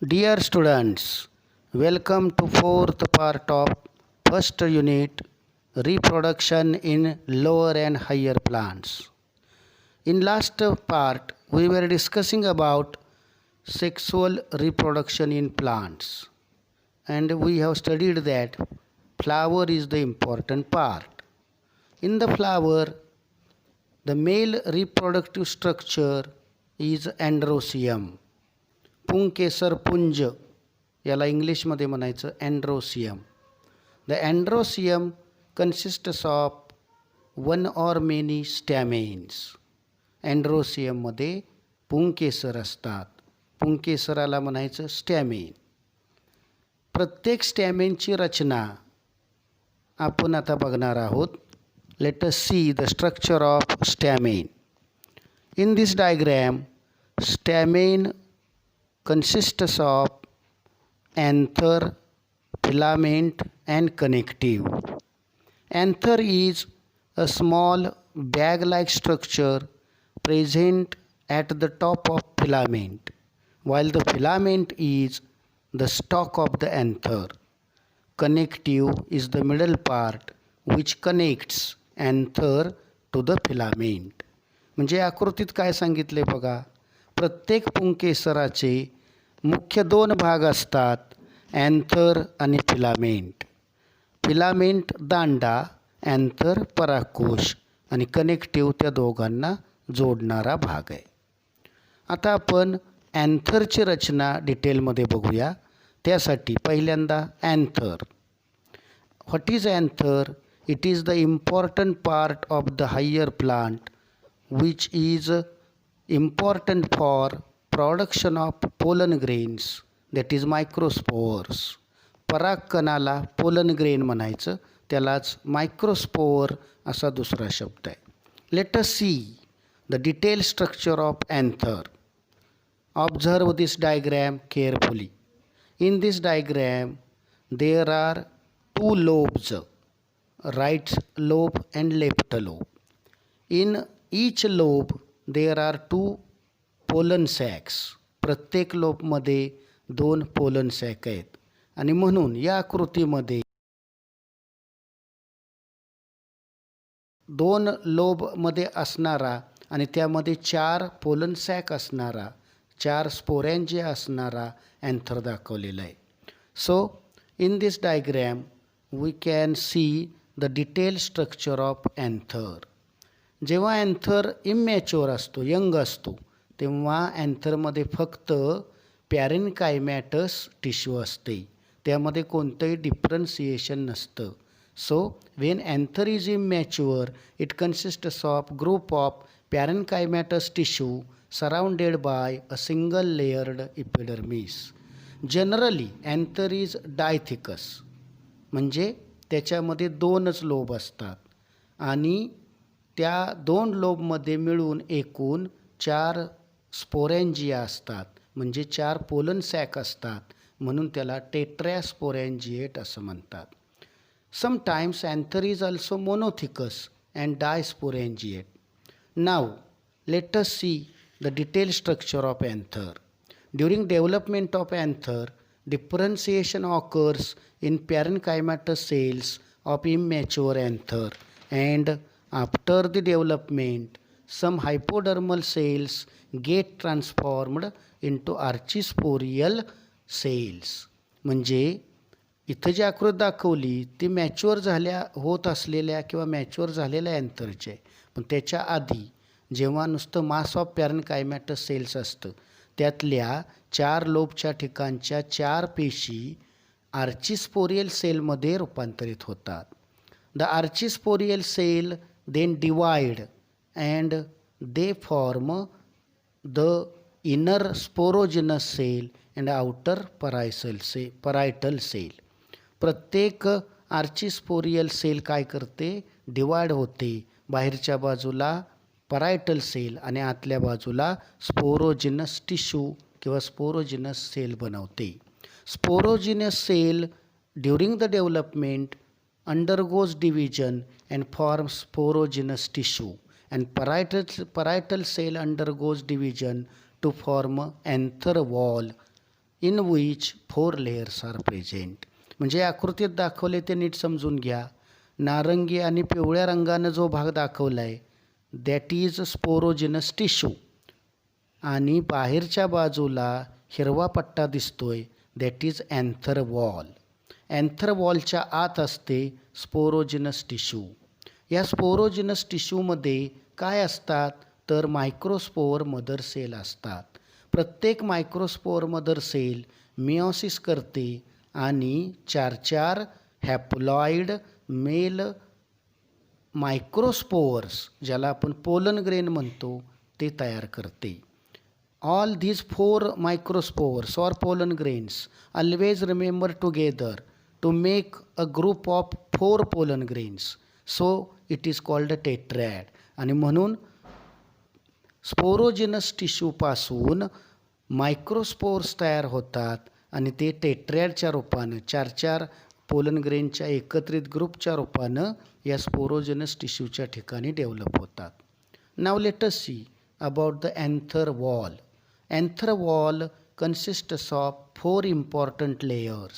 Dear students, welcome to fourth part of first unit reproduction in lower and higher plants. In last part we were discussing about sexual reproduction in plants and we have studied that flower is the important part. In the flower the male reproductive structure is androecium. पुंकेसर पुंज याला इंग्लिशमध्ये म्हणायचं androecium. The androecium consists of one or many stamens. अँड्रोसियममध्ये पुंकेसर असतात. पुंकेसराला म्हणायचं स्टॅमेन. प्रत्येक स्टॅमेनची रचना आपण आता बघणार आहोत. Let us see the structure of stamen. In this diagram stamen consists of anther, filament and connective. Anther is a small bag-like structure present at the top of filament, while the filament is the stalk of the anther. Connective is the middle part which connects anther to the filament. म्हणजे आकृतीत काय सांगितले बघा. प्रत्येक पुंकेसराचे मुख्य दोन भाग असतात, अँथर आणि फिलामेंट. फिलामेंट दांडा, अँथर परागकोश आणि कनेक्टिव्ह त्या दोघांना जोडणारा भाग आहे. आता आपण अँथरची रचना डिटेलमध्ये बघूया. त्यासाठी पहिल्यांदा anther. What is anther? It is the important part of the higher plant which is important for production of pollen grains, that is microspores. परागकणाला पोलन ग्रेन म्हणायचं, त्यालाच मायक्रोस्पोअर असा दुसरा शब्द आहे. Let us see the detail structure of anther. Observe this diagram carefully. In this diagram there are two lobes, right lobe and left lobe. In each lobe there are two pollen sacks. प्रत्येक लोबमध्ये दोन pollen sack आहेत आणि म्हणून या आकृतीमध्ये दोन लोबमध्ये असणारा आणि त्यामध्ये चार पोलन सॅक असणारा, चार स्पोरॅन्जे असणारा अँथर दाखवलेला आहे. So in this diagram we can see the detail structure of anther. जेव्हा अँथर इमॅच्युअर असतो, यंग असतो, तेव्हा अँथरमध्ये फक्त पॅरेनकायमॅटस टिश्यू असते, त्यामध्ये कोणतंही डिफरन्सिएशन नसतं. So when anther is immature it consists of group of parenchymatous tissue surrounded by a single layered epidermis. Generally anther is dithecous, म्हणजे त्याच्यामध्ये दोनच लोब असतात आणि त्या दोन लोबमध्ये मिळून एकूण चार स्पोरॅन्जिया असतात, म्हणजे चार पोलन सॅक असतात, म्हणून त्याला टेट्रास्पोरॅन्जिएट असं म्हणतात. Sometimes anther is also monothecous and disporangiate. Now let us see the detail structure of anther. During development of anther differentiation occurs in parenchymatous cells of immature anther and after the development some hypodermal cells get transformed into archisporial cells. म्हणजे इथं जी आकृती दाखवली ती mature होत असलेल्या किंवा mature झालेल्या अँथरची आहे, पण त्याच्या आधी जेव्हा नुसतं मास ऑफ पॅरेनकायमॅटस सेल्स असतं, त्यातल्या चार लोबच्या ठिकाणच्या चार पेशी आर्चिस्पोरियल सेलमध्ये रूपांतरित होतात. The archesporial cell then divide and they form the inner sporogenous cell and outer parietal cell. प्रत्येक आर्चिस्पोरियल सेल काय करते? डिवाइड होते. बाहेरच्या बाजूला परायटल सेल आणि आतल्या बाजूला स्पोरोजिनस टिश्यू किंवा स्पोरोजिनस सेल बनवते. Sporogenous cell during the development undergoes division and forms sporogenous tissue, and parietal cell undergoes division to form anther wall in which 4 layers are present. म्हणजे आकृतीत दाखवले ते नीट समजून घ्या. नारंगी आणि पिवळ्या रंगानं जो भाग दाखवला आहे दॅट इज स्पोरोजिनस टिश्यू, आणि बाहेरच्या बाजूला हिरवा पट्टा दिसतोय that is anther wall. Anther वॉलच्या आत असते स्पोरोजिनस टिश्यू. या स्पोरोजिनस टिश्यूमध्ये काय असतात तर मायक्रोस्पोअर मदर सेल असतात. प्रत्येक मायक्रोस्पोअर मदर सेल मिओसिस करते आणि 4 हॅप्लॉइड मेल मायक्रोस्पोअर्स, ज्याला आपण पोलन ग्रेन म्हणतो, ते तयार करते. All these 4 microspores or pollen grains always remember together to make a group of 4 pollen grains. So it is called a tetrad. आणि म्हणून स्पोरोजिनस टिश्यूपासून मायक्रोस्पोर्स तयार होतात आणि ते टेट्रॅडच्या रूपानं 4 पोलन ग्रेनच्या एकत्रित ग्रुपच्या रूपानं या स्पोरोजिनस टिश्यूच्या ठिकाणी डेव्हलप होतात. नाव let us see about the anther wall. Anther wall consists of 4 important layers.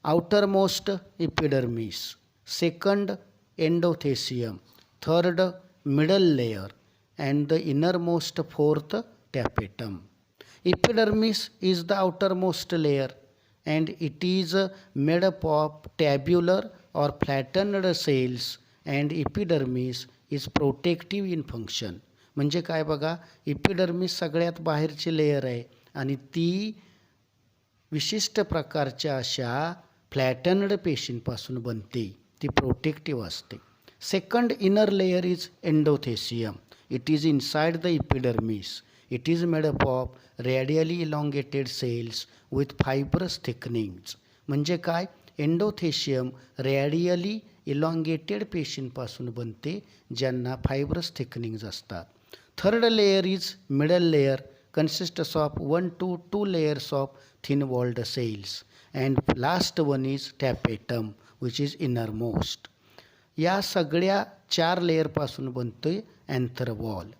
Outermost epidermis, second endothecium, third middle layer, and the innermost 4th tapetum. Epidermis is the outermost layer and it is made up of tabular or flattened cells, and epidermis is protective in function. म्हणजे काय बघा, epidermis सगळ्यात बाहेरची layer आहे आणि ती विशिष्ट प्रकारच्या अशा फ्लॅटनड पेशींपासून बनते. ती प्रोटेक्टिव्ह असते. Second inner layer is endothecium. It is inside the epidermis. It is made up of radially elongated cells with fibrous thickenings. म्हणजे काय, एंडोथेशियम रेडियली इलॉंगेटेड पेशींपासून बनते ज्यांना फायब्रस थिकनिंग्ज असतात. Third layer is middle layer, consists of 1 to 2 layers of thin walled cells, and last one is tapetum which is innermost. या सगळ्या 4 लेयरपासून बनतोय anther wall.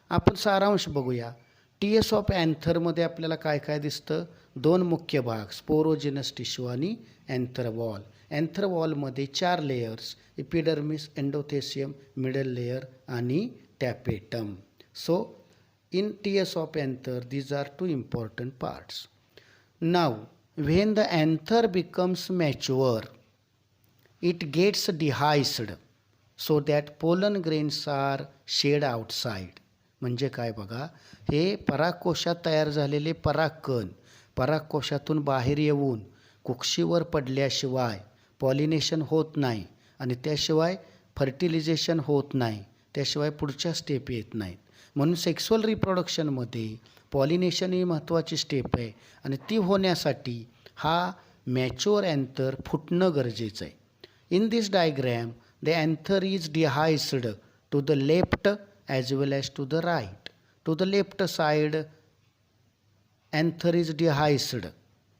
आपण सारांश बघूया. टीएस ऑफ अँथरमध्ये आपल्याला काय काय दिसतं, 2 मुख्य भाग स्पोरोजिनस टिश्यू आणि अँथर वॉल. अँथर वॉलमध्ये 4 layers, epidermis, endothecium, middle layer आणि tapetum. So in TS of anther these are 2 important parts. Now when the anther becomes mature it gets dehisced so that pollen grains are shed outside. म्हणजे काय बघा, हे परागकोशात तयार झालेले परागकण परागकोशातून बाहेर येऊन कुक्षीवर पडल्याशिवाय पॉलिनेशन होत नाही आणि त्याशिवाय फर्टिलायझेशन होत नाही, त्याशिवाय पुढच्या स्टेप येत नाहीत. म्हणून सेक्सुअल रिप्रोडक्शनमध्ये पॉलिनेशन ही महत्त्वाची स्टेप आहे आणि ती होण्यासाठी हा मॅच्युअर अँथर फुटणं गरजेचं आहे. In this diagram the anther is dehisced to the left as well as to the right. To the left side anther is dehisced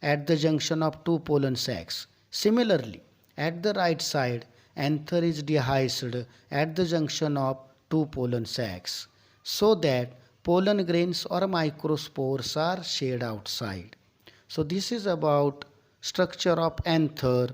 at the junction of 2 pollen sacs. Similarly, at the right side, anther is dehisced at the junction of 2 pollen sacs, so that pollen grains or microspores are shed outside. So this is about structure of anther.